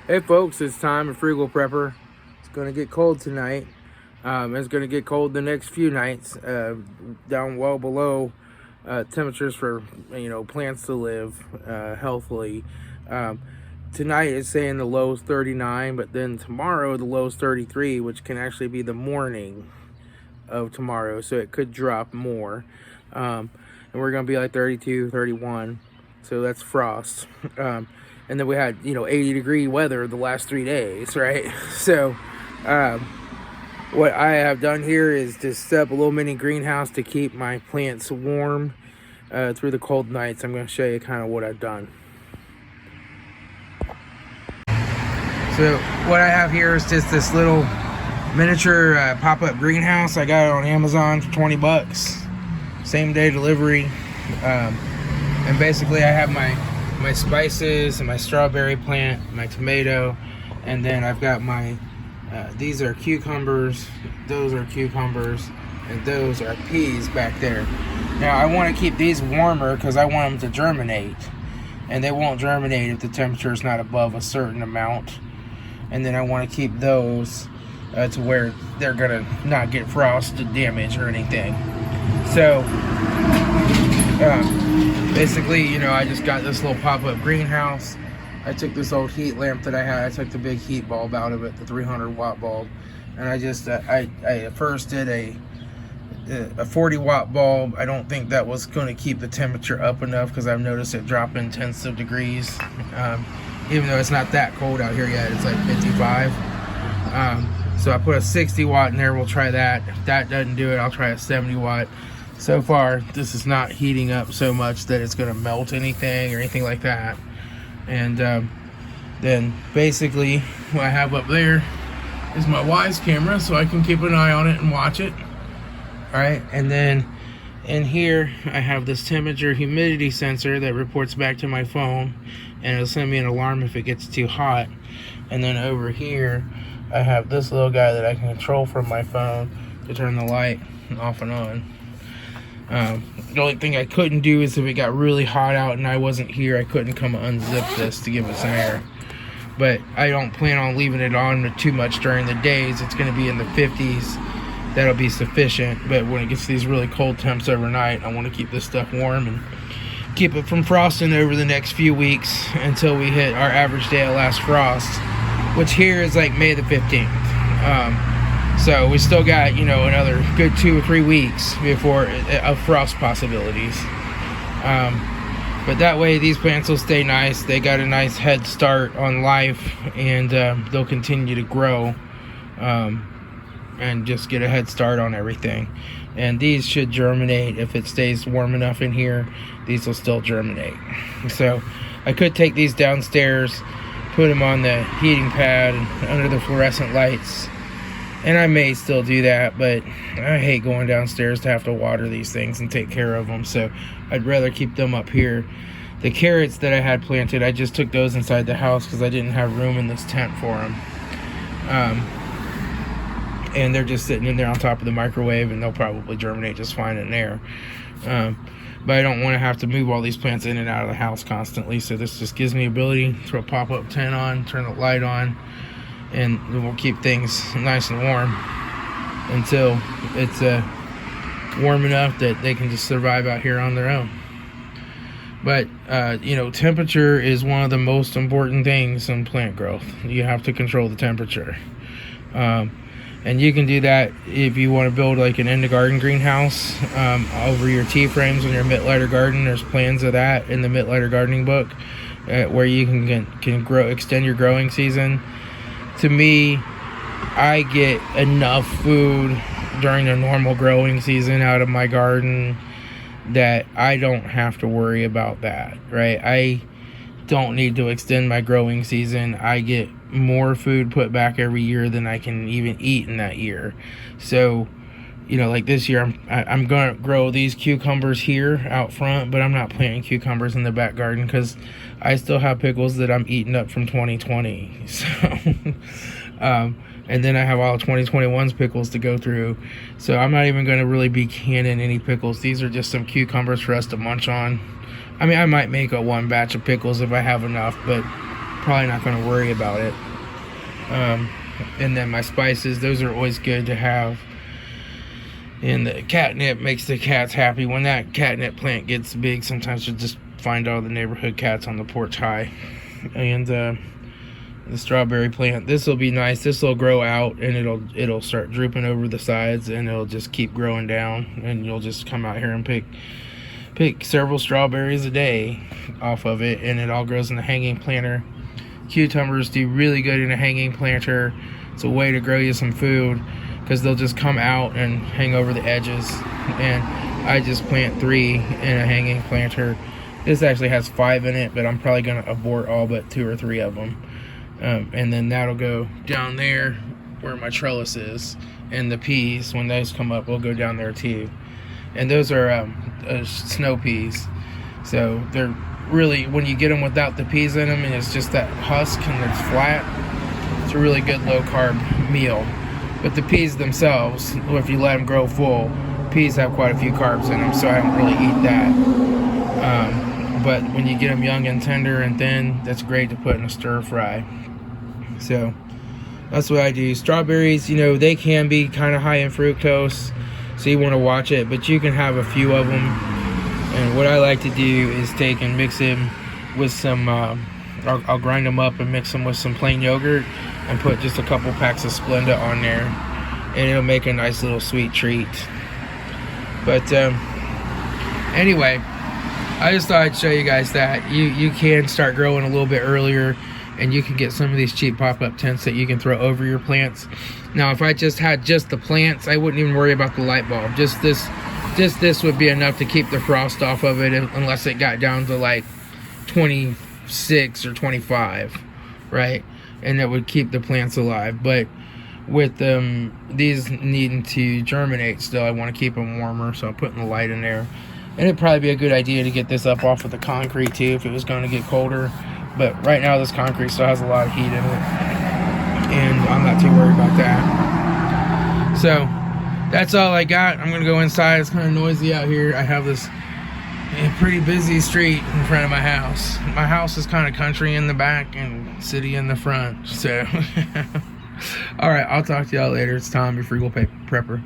Hey folks, it's time at Frugal Prepper. It's going to get cold tonight. It's going to get cold the next few nights, down well below temperatures for plants to live healthily. Um, Tonight is saying the low is 39, but then tomorrow the low is 33, which can actually be the morning of tomorrow, so it could drop more. And we're going to be like 32, 31, so that's frost. And then we had 80-degree weather the last 3 days, right? So um, what I have done here is just set up a little mini greenhouse to keep my plants warm through the cold nights. I'm going to show you kind of what I've done. So what I have here is just this little miniature pop-up greenhouse. I got it on Amazon for 20 bucks, same day delivery. And basically I have my spices and my strawberry plant, my tomato, and then I've got my these are cucumbers, those are cucumbers, and those are peas back there. Now I want to keep these warmer because I want them to germinate, and they won't germinate if the temperature is not above a certain amount. And then I want to keep those to where they're gonna not get frost damage or anything. So basically, I just got this little pop-up greenhouse. I took this old heat lamp that I had. I took the big heat bulb out of it, the 300-watt bulb, and I just I first did a 40-watt bulb. I don't think that was going to keep the temperature up enough because I've noticed it dropping tenths of degrees. Even though it's not that cold out here yet, it's like 55. So I put a 60-watt in there. We'll try that. If that doesn't do it, I'll try a 70-watt. So far, this is not heating up so much that it's going to melt anything or anything like that. And then basically what I have up there is my Wyze camera, so I can keep an eye on it and watch it. All right, and then in here I have this temperature humidity sensor that reports back to my phone, and it'll send me an alarm if it gets too hot. And then over here I have this little guy that I can control from my phone to turn the light off and on. The only thing I couldn't do is if it got really hot out and I wasn't here, I couldn't come unzip this to give it some air. But I don't plan on leaving it on too much during the days. It's going to be in the 50s. That'll be sufficient. But when it gets these really cold temps overnight, I want to keep this stuff warm and keep it from frosting over the next few weeks until we hit our average day of last frost, which here is like May the 15th. So we still got, another good 2 or 3 weeks before of frost possibilities. But that way these plants will stay nice. They got a nice head start on life, and they'll continue to grow and just get a head start on everything. And these should germinate if it stays warm enough in here. These will still germinate. So I could take these downstairs, put them on the heating pad and under the fluorescent lights. And I may still do that, but I hate going downstairs to have to water these things and take care of them, so I'd rather keep them up here. The carrots that I had planted, I just took those inside the house because I didn't have room in this tent for them. And they're just sitting in there on top of the microwave, and they'll probably germinate just fine in there. But I don't want to have to move all these plants in and out of the house constantly, so this just gives me ability to throw a pop-up tent on, turn the light on, and we'll keep things nice and warm until it's warm enough that they can just survive out here on their own. But temperature is one of the most important things in plant growth. You have to control the temperature, and you can do that if you want to build like an in the garden greenhouse over your T-frames on your Mittleider garden. There's plans of that in the Mittleider gardening book where you can extend your growing season. To me, I get enough food during the normal growing season out of my garden that I don't have to worry about that, right? I don't need to extend my growing season. I get more food put back every year than I can even eat in that year. So, like this year, I'm going to grow these cucumbers here out front, but I'm not planting cucumbers in the back garden because I still have pickles that I'm eating up from 2020. So, and then I have all 2021's pickles to go through. So I'm not even going to really be canning any pickles. These are just some cucumbers for us to munch on. I mean, I might make a one batch of pickles if I have enough, but probably not going to worry about it. And then my spices, those are always good to have. And the catnip makes the cats happy. When that catnip plant gets big, sometimes you'll just find all the neighborhood cats on the porch high. And the strawberry plant, this will be nice. This will grow out and it'll start drooping over the sides, and it'll just keep growing down, and you'll just come out here and pick several strawberries a day off of it, and it all grows in a hanging planter. Cucumbers do really good in a hanging planter. It's a way to grow you some food, because they'll just come out and hang over the edges. And I just plant 3 in a hanging planter. This actually has 5 in it, but I'm probably going to abort all but 2 or 3 of them. And then that'll go down there where my trellis is. And the peas, when those come up, will go down there too. And those are snow peas. So they're really, when you get them without the peas in them and it's just that husk and it's flat, it's a really good low carb meal. But the peas themselves, if you let them grow full, peas have quite a few carbs in them, so I don't really eat that. But when you get them young and tender and thin, that's great to put in a stir fry. So that's what I do. Strawberries, you know, they can be kind of high in fructose, so you want to watch it, but you can have a few of them. And what I like to do is take and mix them with some, I'll grind them up and mix them with some plain yogurt and put just a couple packs of Splenda on there, and it'll make a nice little sweet treat. But anyway, I just thought I'd show you guys that you can start growing a little bit earlier, and you can get some of these cheap pop-up tents that you can throw over your plants. Now, if I just had just the plants, I wouldn't even worry about the light bulb. Just this would be enough to keep the frost off of it, unless it got down to like 26 or 25, right? And it would keep the plants alive. But with these needing to germinate still, I want to keep them warmer, so I'm putting the light in there. And it'd probably be a good idea to get this up off of the concrete too if it was going to get colder. But right now this concrete still has a lot of heat in it, and I'm not too worried about that. So that's all I got. I'm gonna go inside. It's kind of noisy out here. I have this pretty busy street in front of my house. My house is kind of country in the back and city in the front. So all right, I'll talk to y'all later. It's Tom, your Frugal Prepper.